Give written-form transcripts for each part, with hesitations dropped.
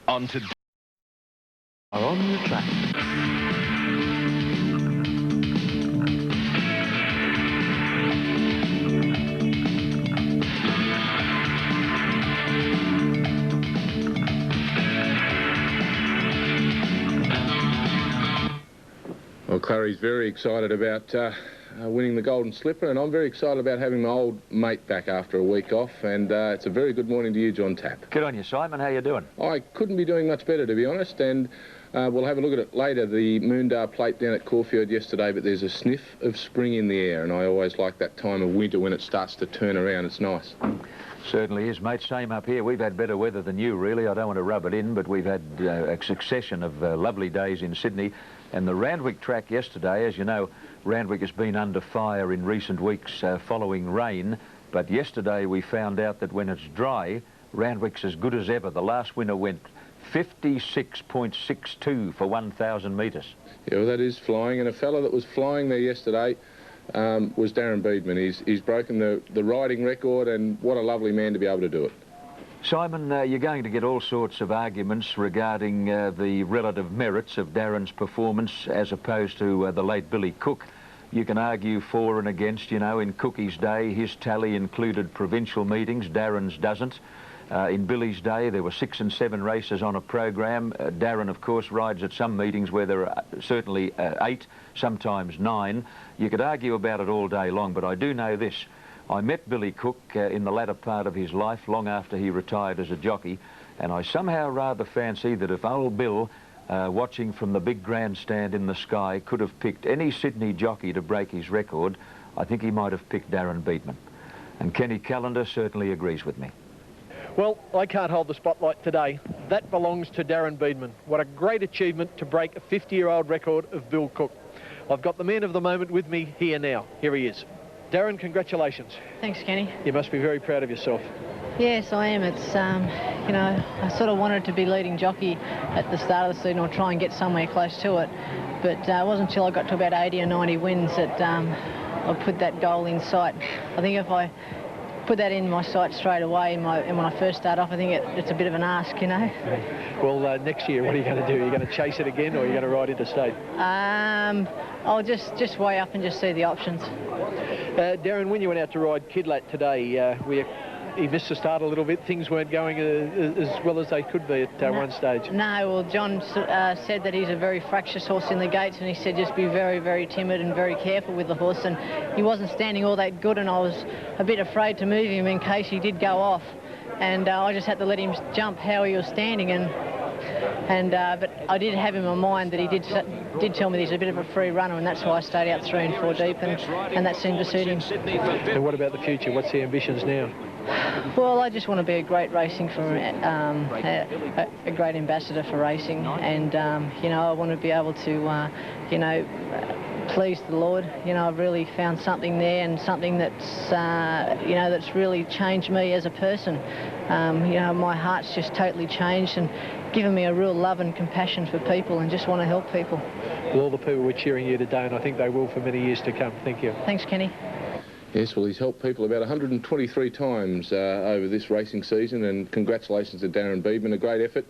On to On the track. Well, Clary's very excited about winning the Golden Slipper, and I'm very excited about having my old mate back after a week off, and it's a very good morning to you, John Tapp. Good on you, Simon. How you doing? I couldn't be doing much better, to be honest, and we'll have a look at it later. The Moondar Plate down at Caulfield yesterday, but there's a sniff of spring in the air, and I always like that time of winter when it starts to turn around. It's nice. Certainly is, mate. Same up here. We've had better weather than you, really. I don't want to rub it in, but we've had a succession of lovely days in Sydney. And the Randwick track yesterday, as you know, Randwick has been under fire in recent weeks following rain. But yesterday we found out that when it's dry, Randwick's as good as ever. The last winner went 56.62 for 1,000 metres. Yeah, well, that is flying. And a fella that was flying there yesterday was Darren Beedman. He's broken the riding record, and what a lovely man to be able to do it. Simon, you're going to get all sorts of arguments regarding the relative merits of Darren's performance as opposed to the late Billy Cook. You can argue for and against. You know, in Cookie's day, his tally included provincial meetings. Darren's doesn't. In Billy's day, there were 6 and 7 races on a program. Darren, of course, rides at some meetings where there are certainly 8, sometimes 9. You could argue about it all day long, but I do know this. I met Billy Cook in the latter part of his life, long after he retired as a jockey, and I somehow rather fancy that if old Bill, watching from the big grandstand in the sky, could have picked any Sydney jockey to break his record, I think he might have picked Darren Beedman. And Kenny Callender certainly agrees with me. Well, I can't hold the spotlight today. That belongs to Darren Beedman. What a great achievement to break a 50-year-old record of Bill Cook. I've got the man of the moment with me here now. Here he is. Darren, congratulations. Thanks, Kenny. You must be very proud of yourself. Yes, I am. It's, you know, I sort of wanted to be leading jockey at the start of the season or try and get somewhere close to it. But it wasn't until I got to about 80 or 90 wins that I put that goal in sight. I think if I put that in my sight straight away and when I first start off, I think it's a bit of an ask, you know. Well, next year, what are you going to do? Are you going to chase it again, or are you going to ride interstate? I'll just weigh up and just see the options. Darren, when you went out to ride Kidlat today, he missed the start a little bit. Things weren't going as well as they could be at one stage. No, well, John said that he's a very fractious horse in the gates, and he said just be very, very timid and very careful with the horse, and he wasn't standing all that good, and I was a bit afraid to move him in case he did go off, and I just had to let him jump how he was standing, but I did have in my mind that he did tell me that he's a bit of a free runner, and that's why I stayed out 3 and 4 deep, and that seemed to suit him. And what about the future? What's the ambitions now? Well, I just want to be a great racing for a great ambassador for racing, and you know, I want to be able to you know, please the Lord. You know, I've really found something there, and something that's you know, that's really changed me as a person. You know, my heart's just totally changed and given me a real love and compassion for people, and just want to help people. Well, all the people were cheering you today, and I think they will for many years to come. Thank you. Thanks, Kenny. Yes, well, he's helped people about 123 times over this racing season, and congratulations to Darren Beedman, a great effort.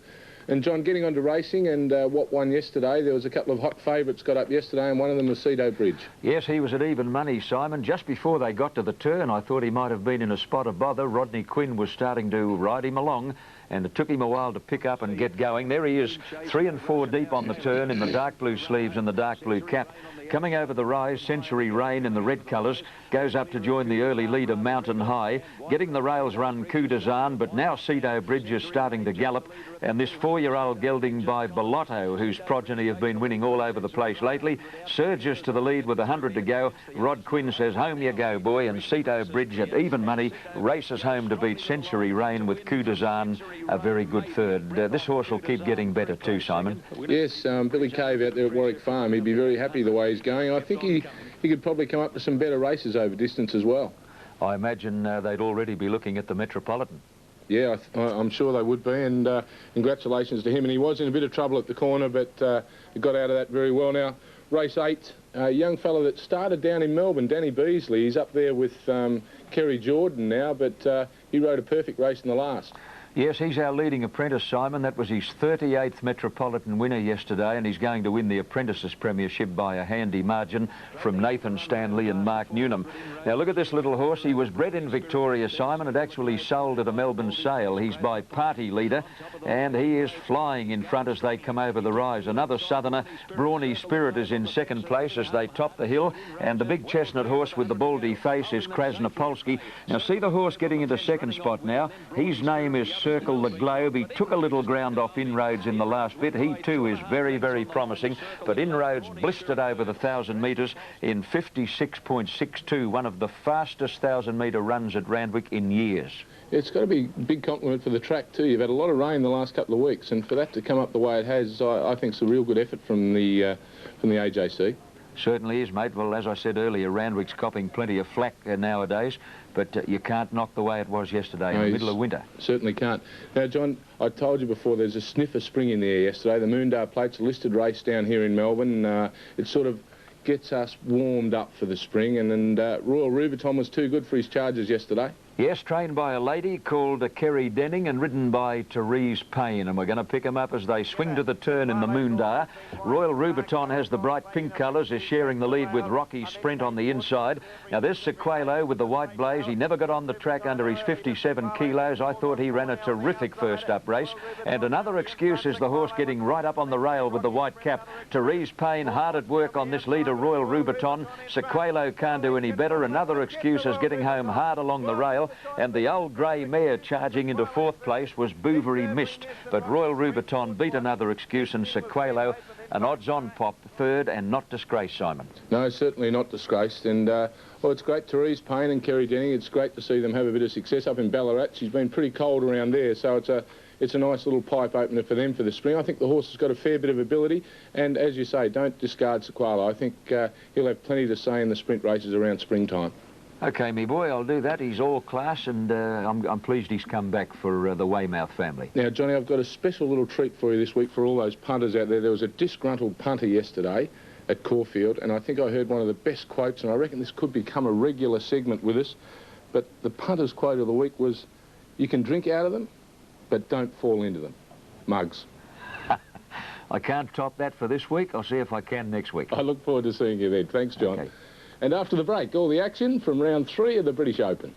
And John, getting on to racing and what won yesterday, there was a couple of hot favourites got up yesterday, and one of them was Cedo Bridge. Yes, he was at even money, Simon. Just before they got to the turn, I thought he might have been in a spot of bother. Rodney Quinn was starting to ride him along, and it took him a while to pick up and get going. There he is, 3 and 4 deep on the turn in the dark blue sleeves and the dark blue cap. Coming over the rise, Century Rain in the red colours, goes up to join the early leader, Mountain High. Getting the rails run, Coup d'Azan, but now Cedo Bridge is starting to gallop, and this 4-year-old gelding by Bellotto, whose progeny have been winning all over the place lately, surges to the lead with 100 to go. Rod Quinn says, home you go, boy, and Cedo Bridge at even money races home to beat Century Rain with Coup d'Azan, a very good third. This horse will keep getting better too, Simon. Yes, Billy Cave out there at Warwick Farm, he'd be very happy the way he's going. I think he could probably come up to some better races over distance as well. I imagine they'd already be looking at the Metropolitan. Yeah, I'm sure they would be, and congratulations to him. And he was in a bit of trouble at the corner, but he got out of that very well. Now, race 8, a young fella that started down in Melbourne, Danny Beasley. He's up there with Kerry Jordan now, but he rode a perfect race in the last. Yes, he's our leading apprentice, Simon. That was his 38th Metropolitan winner yesterday, and he's going to win the Apprentices Premiership by a handy margin from Nathan Stanley and Mark Newnham. Now, look at this little horse. He was bred in Victoria, Simon. It actually sold at a Melbourne sale. He's by Party Leader, and he is flying in front as they come over the rise. Another southerner, Brawny Spirit, is in second place as they top the hill, and the big chestnut horse with the baldy face is Krasnopolski. Now, see the horse getting into second spot now. His name is Circle the Globe. He took a little ground off Inroads in the last bit. He too is very, very promising, but Inroads blistered over the 1,000 metres in 56.62, one of the fastest 1,000-metre runs at Randwick in years. It's got to be a big compliment for the track too. You've had a lot of rain the last couple of weeks, and for that to come up the way it has, I think it's a real good effort from the AJC. Certainly is, mate. Well, as I said earlier, Randwick's copping plenty of flack nowadays, but you can't knock the way it was yesterday in the middle of winter. Certainly can't. Now, John, I told you before, there's a sniffer spring in the air yesterday. The Moondale Plate's a listed race down here in Melbourne. It sort of gets us warmed up for the spring, and Royal Rubiton was too good for his charges yesterday. Yes, trained by a lady called Kerry Denning and ridden by Therese Payne, and we're going to pick them up as they swing to the turn in the Moondar. Royal Rubiton has the bright pink colours, is sharing the lead with Rocky Sprint on the inside. Now there's Sequelo with the white blaze. He never got on the track under his 57 kilos. I thought he ran a terrific first up race. And another excuse is the horse getting right up on the rail with the white cap. Therese Payne hard at work on this leader, Royal Rubiton. Sequelo can't do any better. Another excuse is getting home hard along the rail. And the old grey mare charging into fourth place was Bouverie Mist. But Royal Rubiton beat another excuse, and Sequelo an odds-on pop third, and not disgraced, Simon. No, certainly not disgraced. And, well, it's great, Therese Payne and Kerry Denning. It's great to see them have a bit of success up in Ballarat. She's been pretty cold around there, so it's a nice little pipe opener for them for the spring. I think the horse has got a fair bit of ability, and as you say, don't discard Sequelo. I think he'll have plenty to say in the sprint races around springtime. OK, me boy, I'll do that. He's all class, and I'm pleased he's come back for the Weymouth family. Now, Johnny, I've got a special little treat for you this week for all those punters out there. There was a disgruntled punter yesterday at Caulfield, and I think I heard one of the best quotes, and I reckon this could become a regular segment with us. But the punter's quote of the week was, "You can drink out of them, but don't fall into them." Mugs. I can't top that for this week. I'll see if I can next week. I look forward to seeing you then. Thanks, John. Okay. And after the break, all the action from round 3 of the British Open.